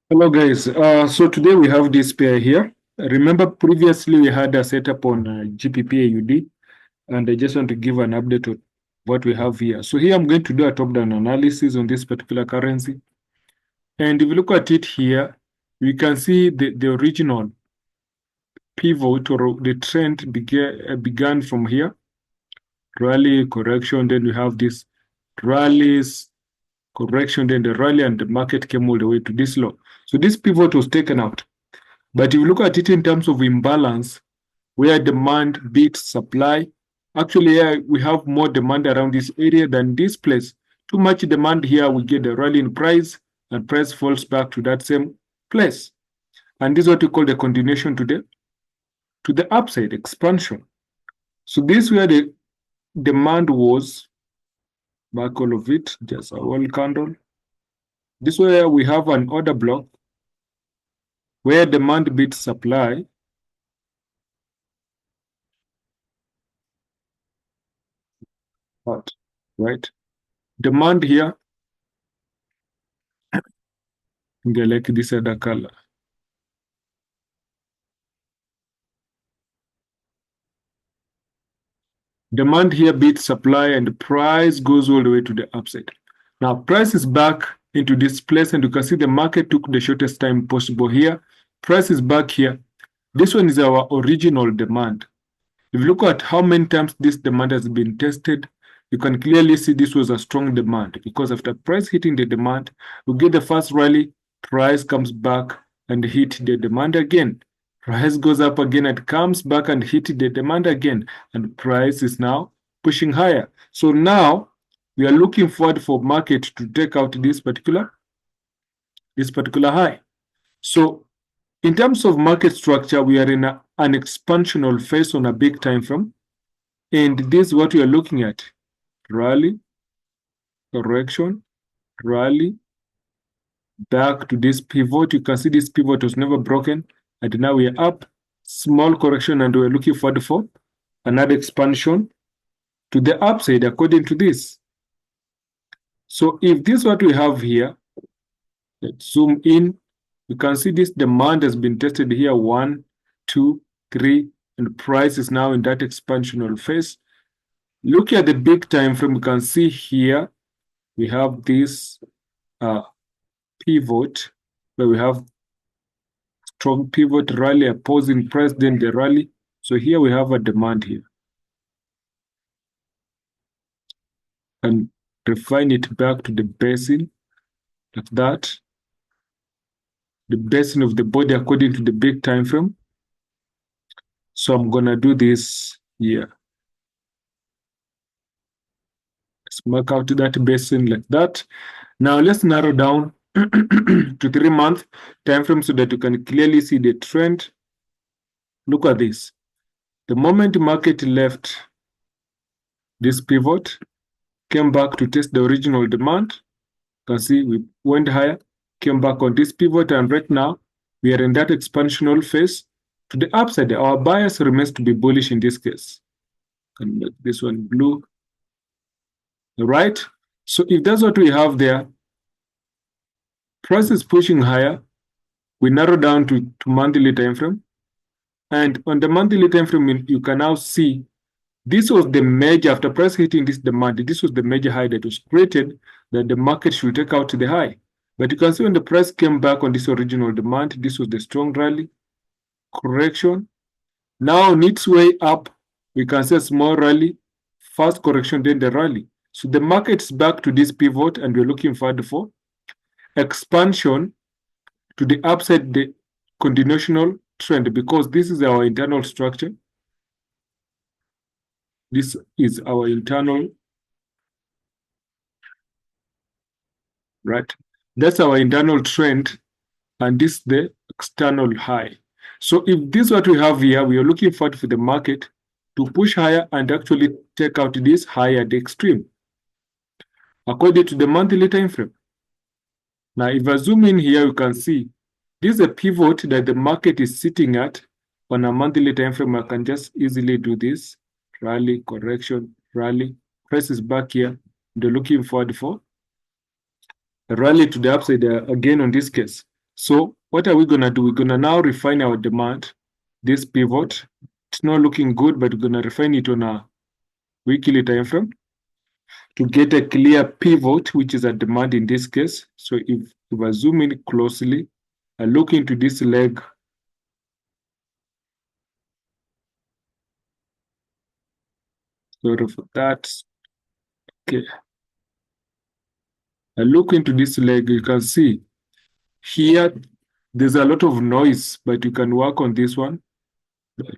Hello guys, so today we have this pair here. Remember previously we had a setup on GPPAUD, and I just want to give an update on what we have here. So here I'm going to do a top-down analysis on this particular currency. And if you look at it here, we can see the original pivot or the trend began from here, rally, correction, then we have this rallies, correction, then the rally, and the market came all the way to this low. So this pivot was taken out. But if you look at it in terms of imbalance, where demand beats supply, actually here we have more demand around this area than this place. Too much demand here, we get a rally in price, and price falls back to that same place. And this is what we call the continuation to the upside, expansion. So this where the demand was, back all of it, just a whole candle. This where we have an order block where demand beats supply, right? Demand here, like this other color. Demand here beats supply and the price goes all the way to the upside. Now price is back into this place and you can see the market took the shortest time possible here. Price is back here. This one is our original demand. If you look at how many times this demand has been tested, you can clearly see this was a strong demand because after price hitting the demand, we get the first rally, price comes back and hit the demand again. Price goes up again and comes back and hit the demand again, and price is now pushing higher. So now we are looking forward for market to take out this particular high. So in terms of market structure, we are in an expansional phase on a big time frame, and this is what we are looking at: rally, correction, rally, back to this pivot. You can see this pivot was never broken, and now we are up, small correction, and we're looking forward for another expansion to the upside according to this. So if this is what we have here, let's zoom in. You can see this demand has been tested here, 1, 2, 3, and price is now in that expansional phase. Look at the big time frame. You can see here we have this pivot where we have strong pivot, rally, opposing price, then the rally. So here we have a demand here. And refine it back to the basin, like that. The basin of the body according to the big time frame. So I'm gonna do this here. Let's mark out that basin like that. Now let's narrow down to 3-month time frame so that you can clearly see the trend. Look at this. The moment the market left this pivot, came back to test the original demand. You can see we went higher, came back on this pivot, and right now we are in that expansional phase to the upside. Our bias remains to be bullish in this case. Can make this one blue. All right. So if that's what we have there, price is pushing higher. We narrow down to monthly time frame. And on the monthly time frame, you can now see this was the major, after price hitting this demand, this was the major high that was created that the market should take out to the high. But you can see when the price came back on this original demand, this was the strong rally, correction. Now on its way up, we can see a small rally, fast correction, then the rally. So the market's back to this pivot and we're looking forward for expansion to the upside, the continuational trend, because this is our internal structure. This is our internal, right? That's our internal trend, and this is the external high. So if this is what we have here, we are looking forward for the market to push higher and actually take out this high at the extreme, according to the monthly time frame. Now, if I zoom in here, you can see this is a pivot that the market is sitting at on a monthly time frame. I can just easily do this: rally, correction, rally. Price is back here. They're looking forward for a rally to the upside again on this case. So what are we going to do? We're going to now refine our demand, this pivot. It's not looking good, but we're going to refine it on a weekly time frame to get a clear pivot, which is a demand in this case. So if I zoom in closely, I look into this leg. Sorry for that. Okay. I look into this leg, you can see here there's a lot of noise, but you can work on this one,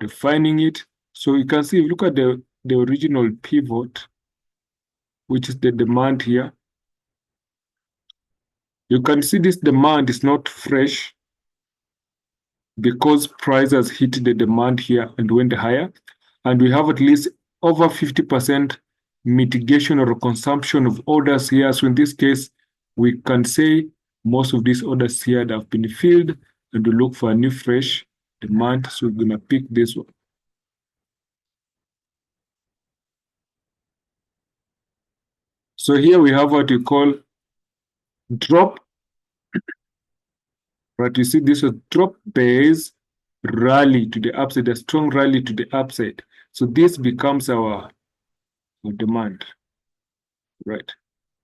refining it. So you can see, look at the original pivot, which is the demand here. You can see this demand is not fresh because price has hit the demand here and went higher. And we have at least over 50% mitigation or consumption of orders here. So in this case, we can say most of these orders here have been filled and we look for a new fresh demand. So we're going to pick this one. So here we have what we call drop. Right, you see this is drop base rally to the upside, a strong rally to the upside. So this becomes our demand, right?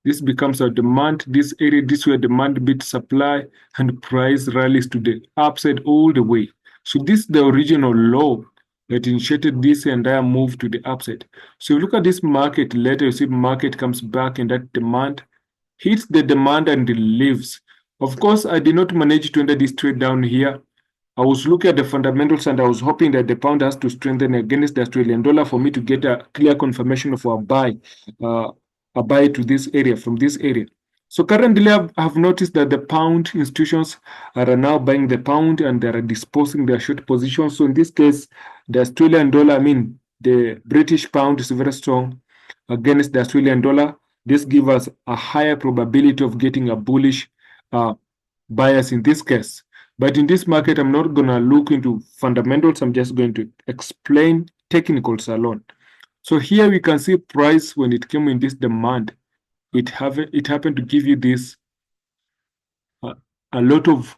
This becomes our demand. This area, this where demand beats supply and price rallies to the upside all the way. So this is the original low that initiated this entire move to the upside. So if you look at this market later, you see market comes back and that demand hits the demand and leaves. Of course, I did not manage to enter this trade down here. I was looking at the fundamentals and I was hoping that the pound has to strengthen against the Australian dollar for me to get a clear confirmation of a buy to this area, from this area. So currently I've noticed that the pound institutions are now buying the pound and they are disposing their short positions. So in this case, the Australian dollar, I mean, the British pound is very strong against the Australian dollar. This gives us a higher probability of getting a bullish bias in this case. But in this market, I'm not going to look into fundamentals. I'm just going to explain technicals alone. So here we can see price when it came in this demand. It happened to give you this a lot of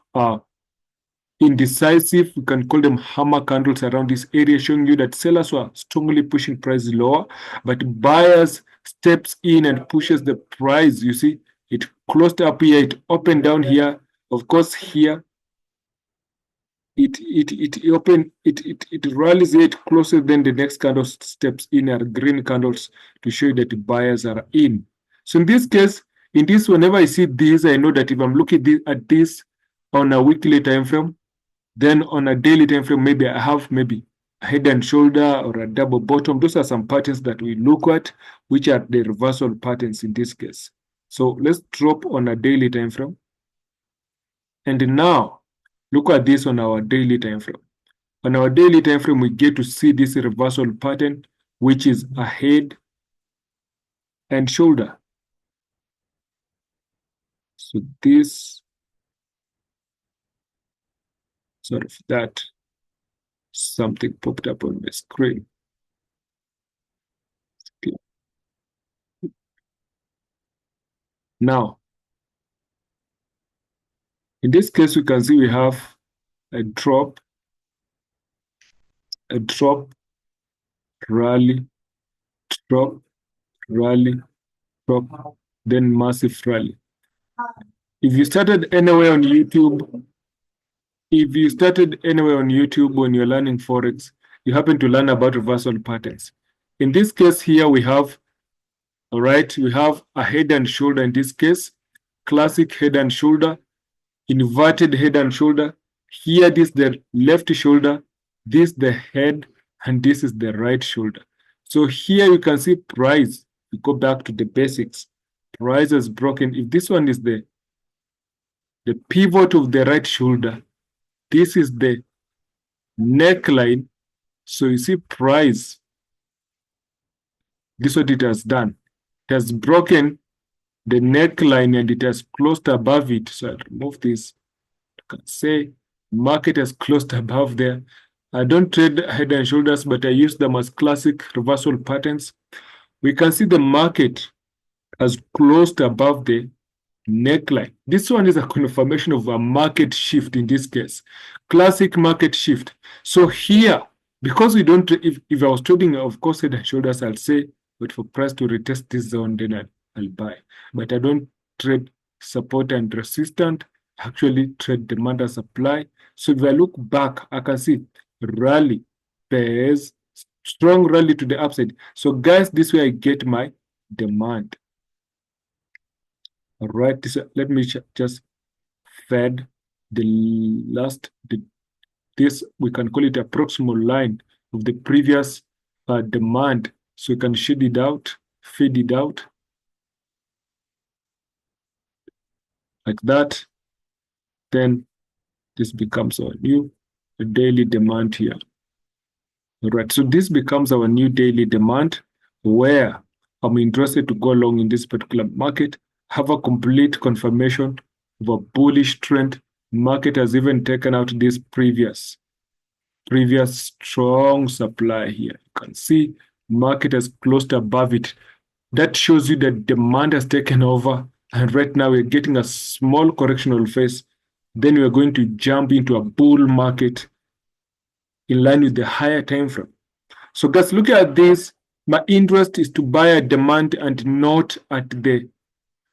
indecisive, we can call them hammer candles around this area, showing you that sellers were strongly pushing price lower, but buyers steps in and pushes the price. You see, it closed up here, it opened down here. Of course, here it rallies it closer, then the next candle steps in are green candles to show you that the buyers are in. So in this case, in this, whenever I see this, I know that if I'm looking at this on a weekly time frame, then on a daily time frame, maybe I have maybe a head and shoulder or a double bottom. Those are some patterns that we look at, which are the reversal patterns in this case. So let's drop on a daily time frame. And now look at this on our daily time frame. On our daily time frame, we get to see this reversal pattern, which is a head and shoulder. So this, sort of that, something popped up on the screen. Okay. Now, in this case, we can see we have a drop, rally, drop, rally, drop, then massive rally. If you started anywhere on YouTube, when you're learning Forex, you happen to learn about reversal patterns. In this case here, we have, all right, we have a head and shoulder in this case, classic head and shoulder, inverted head and shoulder. Here, this is the left shoulder, this the head, and this is the right shoulder. So here you can see price. We go back to the basics. Price is broken. If this one is the pivot of the right shoulder, this is the neckline. So you see price. This is what it has done. It has broken the neckline and it has closed above it. So I'll remove this. You can say market has closed above there. I don't trade head and shoulders, but I use them as classic reversal patterns. We can see the market has closed above the neckline. This one is a confirmation of a market shift in this case, classic market shift. So here, because we don't, if I was trading, of course, head and shoulders, I'll say, but for price to retest this zone, then I'll buy. But I don't trade support and resistance, actually trade demand and supply. So if I look back, I can see rally, pairs, strong rally to the upside. So guys, this way I get my demand. All right, let me just fed the last, this, we can call it a proximal line of the previous demand. So we can shade it out, fade it out, like that. Then this becomes our new daily demand here. All right, so this becomes our new daily demand where I'm interested to go long in this particular market, have a complete confirmation of a bullish trend. Market has even taken out this previous strong supply here. You can see market has closed above it. That shows you that demand has taken over. And right now we're getting a small correctional phase. Then we're going to jump into a bull market in line with the higher time frame. So guys, look at this. My interest is to buy at demand and not at the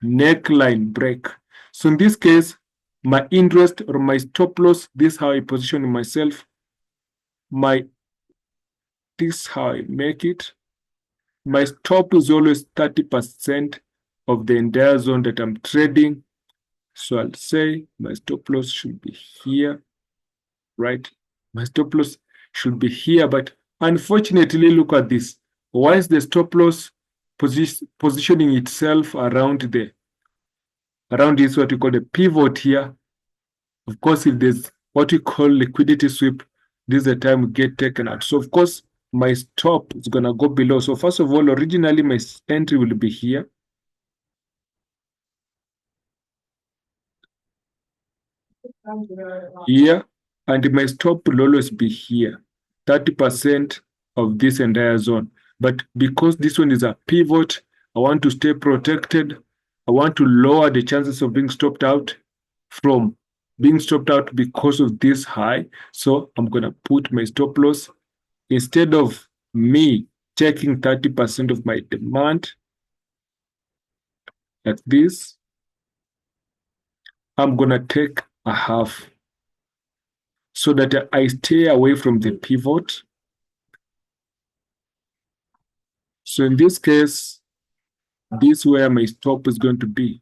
neckline break. So in this case, my interest or my stop loss, this is how I position myself. This is how I make it. My stop is always 30% of the entire zone that I'm trading. So I'll say my stop loss should be here, right? My stop loss should be here, but unfortunately, look at this. Why is the stop loss positioning itself around this, what we call the pivot here? Of course, if there's what we call liquidity sweep, this is the time we get taken out. So of course, my stop is gonna go below. So first of all, originally my entry will be here. Here, and my stop will always be here, 30% of this entire zone. But because this one is a pivot, I want to stay protected. I want to lower the chances of being stopped out from being stopped out because of this high. So I'm going to put my stop loss. Instead of me checking 30% of my demand like this, I'm going to take a half so that I stay away from the pivot. So in this case, this is where my stop is going to be.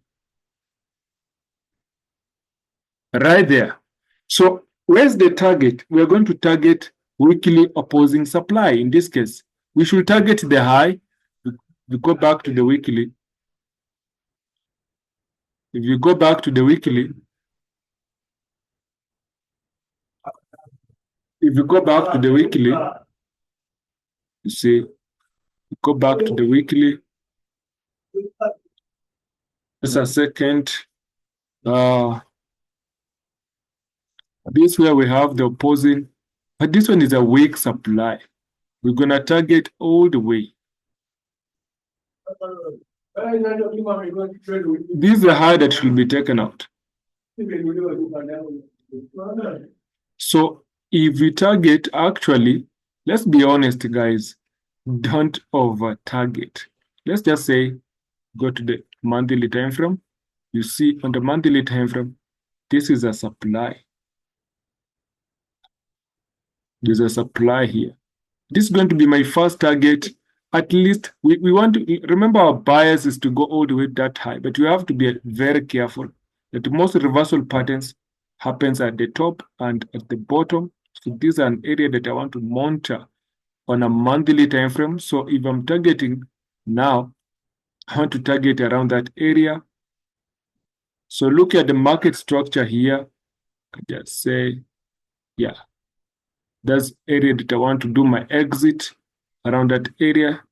Right there. So where's the target? We're going to target weekly opposing supply. In this case, we should target the high. We go back to the weekly. If you go back to the weekly, you see, go back to the weekly. Just a second. This where we have the opposing, but this one is a weak supply. We're going to target all the way. This is the high that should be taken out. So if we target, actually, let's be honest, guys, don't over target. Let's just say, go to the monthly time frame. You see on the monthly time frame, this is a supply. There's a supply here. This is going to be my first target. At least we want to remember our bias is to go all the way that high, but you have to be very careful that most reversal patterns happens at the top and at the bottom. So this is an area that I want to monitor on a monthly time frame. So if I'm targeting now, I want to target around that area. So look at the market structure here. I just say, yeah, that's area that I want to do my exit around that area.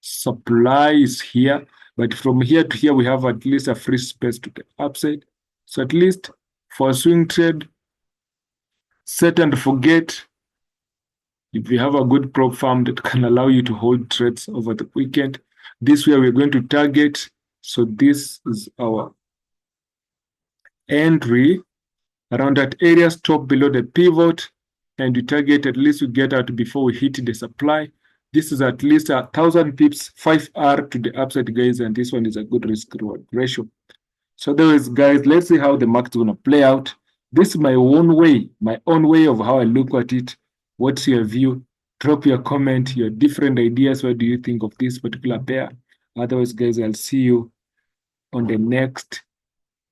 Supply is here, but from here to here, we have at least a free space to the upside. So at least for a swing trade, set and forget. If you have a good prop firm that can allow you to hold trades over the weekend, this way we're going to target. So this is our entry around that area, stop below the pivot, and you target at least you get out before we hit the supply. This is at least 1,000 pips, 5R to the upside, guys, and this one is a good risk reward ratio. So anyways, guys, let's see how the market's gonna play out. This is my own way of how I look at it. What's your view? Drop your comment, your different ideas. What do you think of this particular pair? Otherwise, guys, I'll see you on the next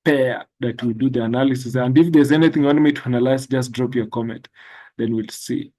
pair that we do the analysis. And if there's anything you want me to analyze, just drop your comment. Then we'll see.